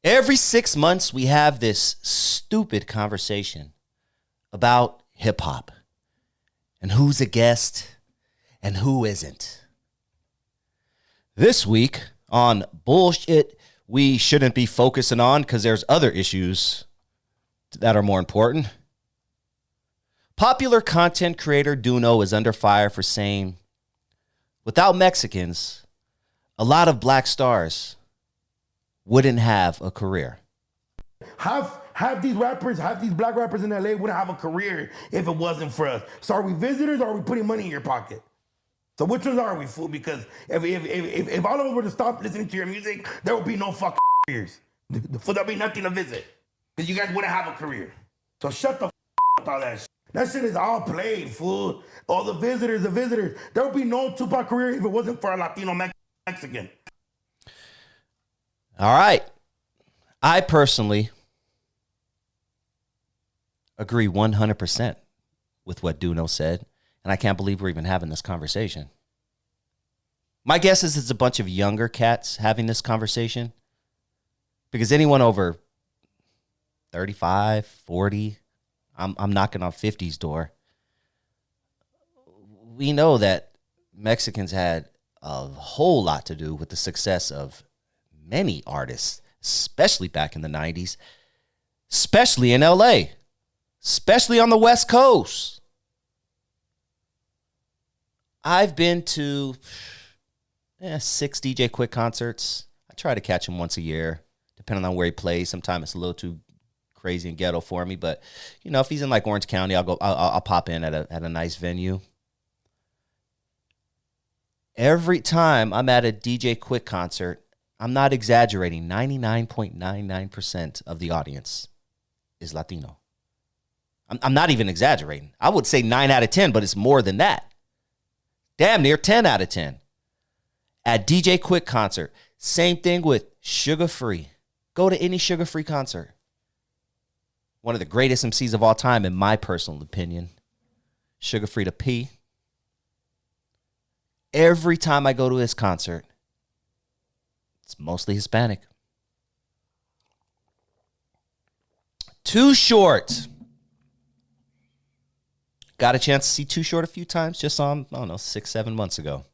Every 6 months, we have this stupid conversation about hip hop and who's a guest and who isn't. This week on bullshit we shouldn't be focusing on because there's other issues that are more important. Popular content creator Duno is under fire for saying, without Mexicans, a lot of black stars wouldn't have a career. Half these black rappers in LA wouldn't have a career if it wasn't for us. So are we visitors or are we putting money in your pocket? So which ones are we, fool? Because if all of us were to stop listening to your music, there would be no fucking careers. There'll be nothing to visit. Because you guys wouldn't have a career. So shut the with all that shit. That shit is all played, fool. All the visitors. There would be no Tupac career if it wasn't for a Latino Mexican. All right. I personally agree 100% with what Duno said, and I can't believe we're even having this conversation. My guess is it's a bunch of younger cats having this conversation, because anyone over 35, 40, I'm knocking on 50's door. We know that Mexicans had a whole lot to do with the success of many artists, especially back in the 90s, especially in LA, especially on the West Coast. I've been to 6 DJ Quick concerts. I try to catch him once a year, depending on where he plays. Sometimes it's a little too crazy and ghetto for me, but you know, if he's in like Orange County, I'll pop in at a nice venue. Every time I'm at a DJ Quick concert, I'm not exaggerating, 99.99% of the audience is Latino. I'm not even exaggerating. I would say 9 out of 10, but it's more than that. Damn near 10 out of 10. At DJ Quick concert, same thing with Sugar Free. Go to any Sugar Free concert. One of the greatest MCs of all time, in my personal opinion. Sugar Free to P. Every time I go to his concert, it's mostly Hispanic. Too Short. Got a chance to see Too Short a few times. Just saw him, 6-7 months ago.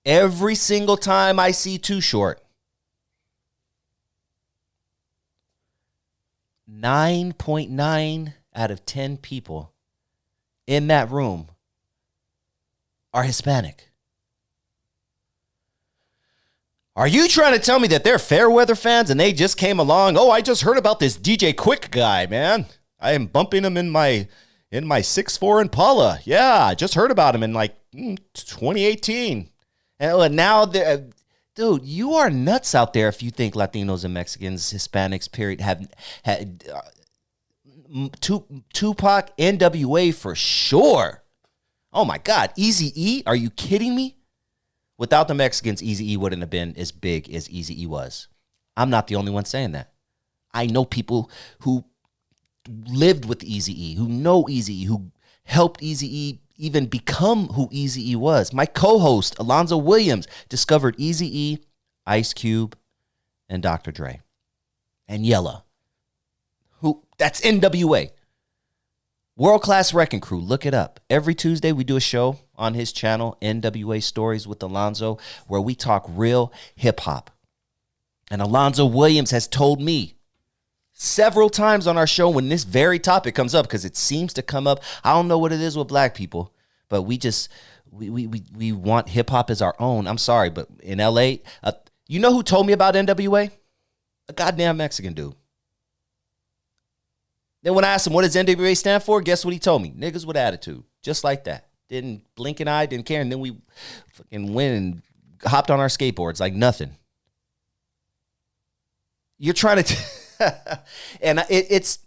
Every single time I see Too Short, 9.9 out of 10 people in that room are Hispanic. Are you trying to tell me that they're Fairweather fans and they just came along? Oh, I just heard about this DJ Quick guy, man. I am bumping him in my 6'4" Impala. Yeah, I just heard about him in like 2018. And now, dude, you are nuts out there if you think Latinos and Mexicans, Hispanics, period, have had Tupac, NWA for sure. Oh my God, Eazy-E? Are you kidding me? Without the Mexicans, Eazy-E wouldn't have been as big as Eazy-E was. I'm not the only one saying that. I know people who lived with Eazy-E, who know Eazy-E, who helped Eazy-E even become who Eazy-E was. My co-host, Alonzo Williams, discovered Eazy-E, Ice Cube, and Dr. Dre. And Yella. That's NWA. World Class Wrecking Crew, look it up. Every Tuesday we do a show on his channel, NWA Stories with Alonzo, where we talk real hip-hop. And Alonzo Williams has told me several times on our show when this very topic comes up, because it seems to come up. I don't know what it is with black people, but we want hip-hop as our own. I'm sorry, but in LA, you know who told me about NWA? A goddamn Mexican dude. Then when I asked him, what does NWA stand for? Guess what he told me? Niggas with attitude. Just like that. Didn't blink an eye, didn't care. And then we fucking went and hopped on our skateboards like nothing. You're trying to... and it's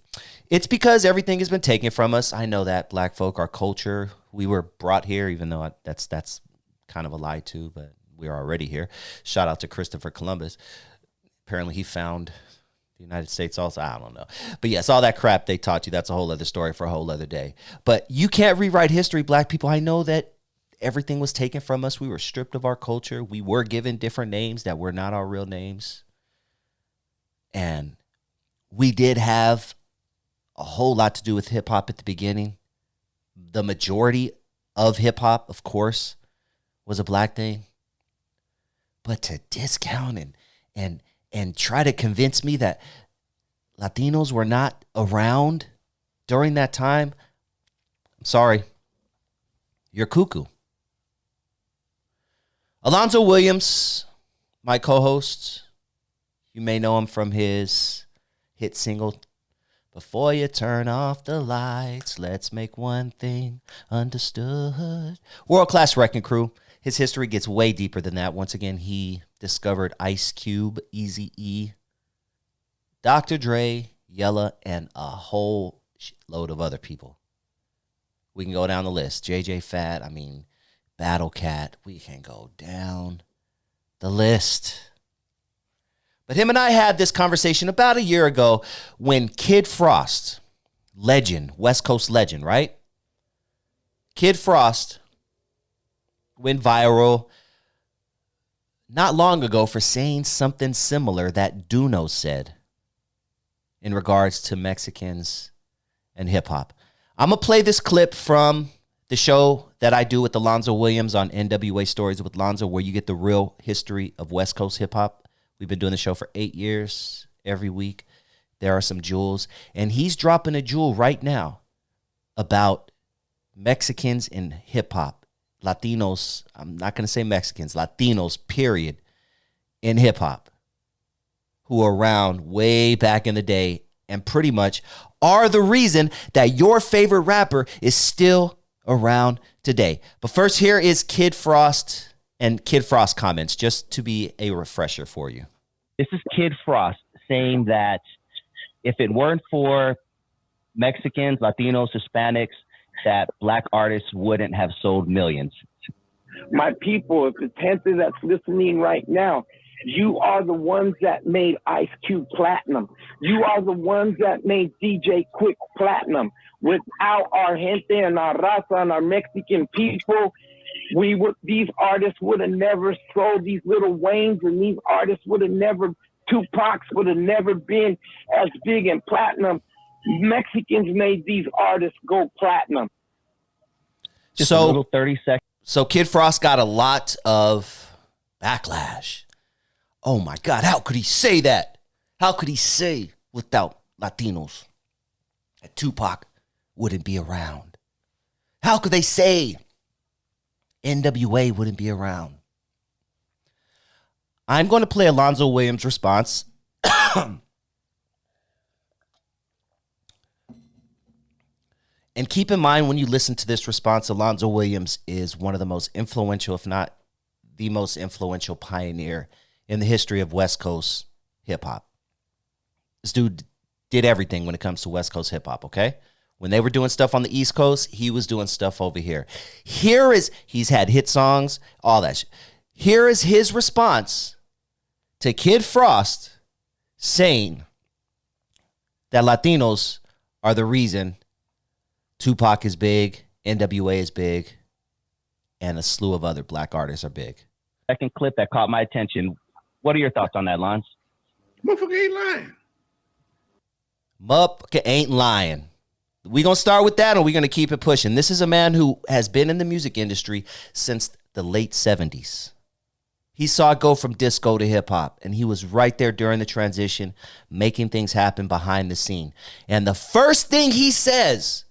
because everything has been taken from us. I know that, black folk, our culture. We were brought here, even though that's kind of a lie too, but we're already here. Shout out to Christopher Columbus. Apparently he found the United States also. I don't know. But yes, all that crap they taught you, that's a whole other story for a whole other day. But you can't rewrite history, black people. I know that everything was taken from us. We were stripped of our culture. We were given different names that were not our real names. And we did have a whole lot to do with hip hop at the beginning. The majority of hip hop, of course, was a black thing. But to discount and try to convince me that Latinos were not around during that time, I'm sorry. You're cuckoo. Alonzo Williams, my co-host, you may know him from his hit single, Before You Turn Off the Lights, Let's Make One Thing Understood. World-class wrecking crew. His history gets way deeper than that. Once again, he discovered Ice Cube, Eazy-E, Dr. Dre, Yella, and a whole load of other people. We can go down the list. JJ Fat, Battle Cat. We can go down the list. But him and I had this conversation about a year ago when Kid Frost, legend, West Coast legend, right? Kid Frost went viral not long ago for saying something similar that Duno said in regards to Mexicans and hip hop. I'm going to play this clip from the show that I do with Alonzo Williams on NWA Stories with Lonzo, where you get the real history of West Coast hip hop. We've been doing the show for 8 years. Every week, there are some jewels. And he's dropping a jewel right now about Mexicans in hip hop. Latinos, I'm not going to say Mexicans, Latinos, period, in hip hop, who are around way back in the day and pretty much are the reason that your favorite rapper is still around today. But first, here is Kid Frost and Kid Frost comments, just to be a refresher for you. This is Kid Frost saying that if it weren't for Mexicans, Latinos, Hispanics, that black artists wouldn't have sold millions. My people, if the Panther that's listening right now, you are the ones that made Ice Cube platinum. You are the ones that made DJ Quick platinum. Without our gente and our raza and our Mexican people, these artists would have never sold, these little Waynes, and these artists would have never, Tupacs would have never been as big and platinum. Mexicans made these artists go platinum. Just a little 30 seconds. So Kid Frost got a lot of backlash. Oh my God, how could he say that? How could he say without Latinos that Tupac wouldn't be around? How could they say NWA wouldn't be around? I'm going to play Alonzo Williams' response. And keep in mind when you listen to this response, Alonzo Williams is one of the most influential, if not the most influential pioneer in the history of West Coast hip hop. This dude did everything when it comes to West Coast hip hop, okay? When they were doing stuff on the East Coast, he was doing stuff over here. He's had hit songs, all that shit. Here is his response to Kid Frost saying that Latinos are the reason Tupac is big, NWA is big, and a slew of other black artists are big. Second clip that caught my attention. What are your thoughts on that, Lance? Motherfucker ain't lying. Motherfucker ain't lying. We gonna start with that, or we gonna keep it pushing? This is a man who has been in the music industry since the late 70s. He saw it go from disco to hip hop, and he was right there during the transition, making things happen behind the scene. And the first thing he says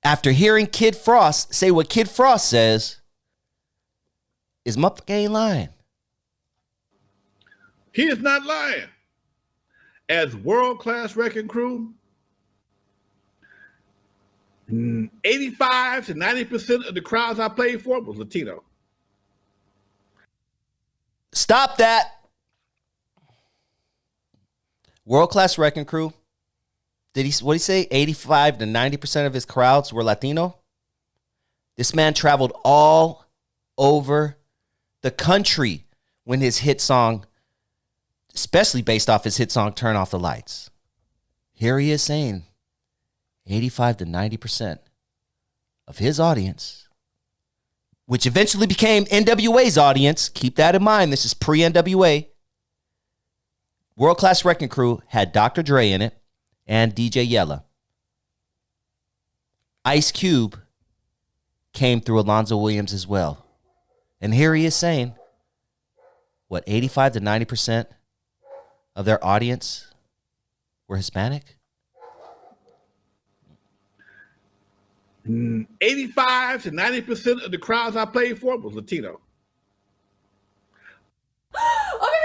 after hearing Kid Frost say what Kid Frost says is motherfucker ain't lying. He is not lying. As world-class wrecking crew, 85 to 90% of the crowds I played for was Latino. Stop that. World-class wrecking crew. What did he say? 85 to 90% of his crowds were Latino? This man traveled all over the country when his hit song, especially based off his hit song, Turn Off the Lights. Here he is saying 85 to 90% of his audience, which eventually became NWA's audience. Keep that in mind. This is pre-NWA. World Class Wrecking Crew had Dr. Dre in it and DJ Yella. Ice Cube came through Alonzo Williams as well. And here he is saying, what, 85 to 90% of their audience were Hispanic? 85 to 90% of the crowds I played for was Latino. Oh my god.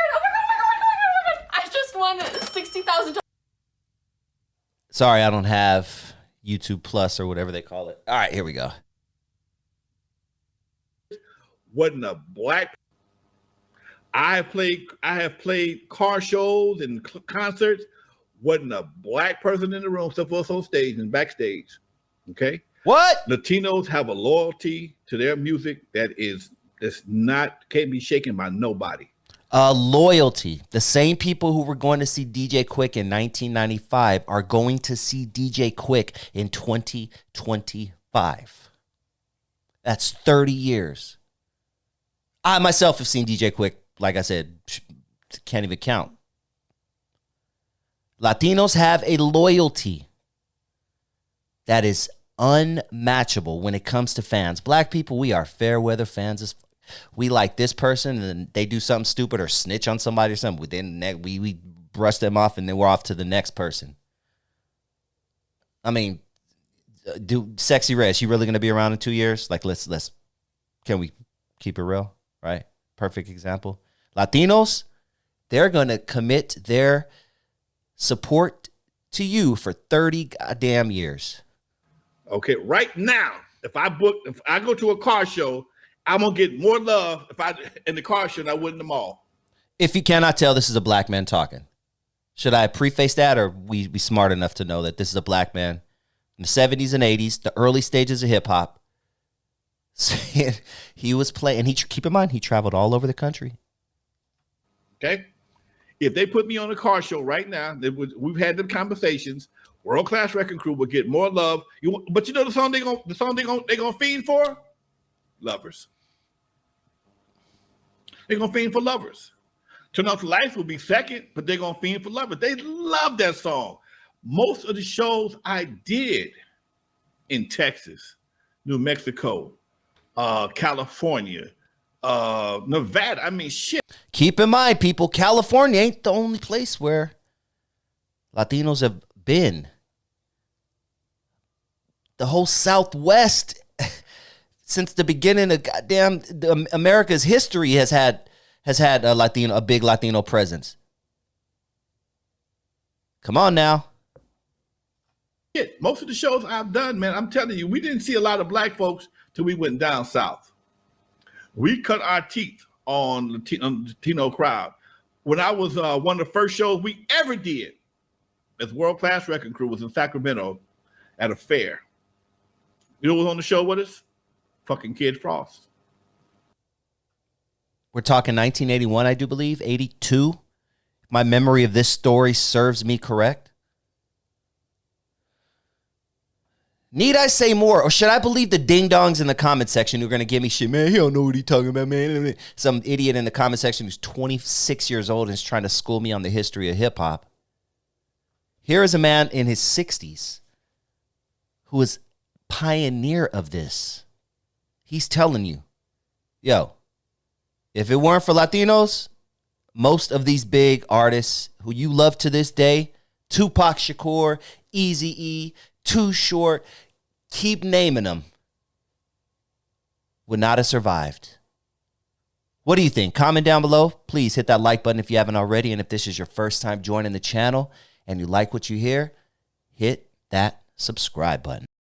I just won $60,000. Sorry, I don't have YouTube Plus or whatever they call it. All right, here we go. Wasn't a black. I have played car shows and concerts. Wasn't a black person in the room except for us on stage and backstage. Okay. What? Latinos have a loyalty to their music that's can't be shaken by nobody. Loyalty. The same people who were going to see DJ Quick in 1995 are going to see DJ Quick in 2025. That's 30 years. I myself have seen DJ Quick, like I said, can't even count. Latinos have a loyalty that is unmatchable when it comes to fans. Black people, we are fair weather fans. We like this person, and then they do something stupid or snitch on somebody or something. Then we brush them off, and then we're off to the next person. I mean, Sexy Red, she really gonna be around in 2 years? Like, can we keep it real? Right? Perfect example. Latinos, they're gonna commit their support to you for 30 goddamn years. Okay, right now, if I go to a car show, I'm gonna get more love in the car show than I would in the mall. If you cannot tell, this is a black man talking. Should I preface that, or we be smart enough to know that this is a black man in the 70s and 80s, the early stages of hip hop? He was playing, and keep in mind, he traveled all over the country. Okay, if they put me on a car show right now, we've had them conversations. World Class Wrecking Crew will get more love. But you know the song they gonna fiend for? Lovers. They're gonna fiend for Lovers. Turn Off the Lights will be second, but they're gonna fiend for Lovers. They love that song. Most of the shows I did in Texas, New Mexico, California, Nevada. I mean, shit. Keep in mind, people, California ain't the only place where Latinos have been. The whole Southwest, since the beginning of America's history, has had a big Latino presence. Come on now. Shit, most of the shows I've done, man, I'm telling you, we didn't see a lot of black folks till we went down south. We cut our teeth on Latino crowd. When I was one of the first shows we ever did as World Class Wrecking Crew was in Sacramento at a fair. You know who was on the show with us? Fucking Kid Frost. We're talking 1981, I do believe, 82. My memory of this story serves me correct. Need I say more, or should I believe the ding-dongs in the comment section who are going to give me shit? Man, he don't know what he's talking about, man. Some idiot in the comment section who's 26 years old and is trying to school me on the history of hip-hop. Here is a man in his 60s who is pioneer of this. He's telling you, yo, if it weren't for Latinos, most of these big artists who you love to this day, Tupac Shakur, Eazy-E, Too Short, keep naming them, would not have survived. What do you think? Comment down below. Please hit that like button if you haven't already. And if this is your first time joining the channel and you like what you hear, hit that subscribe button.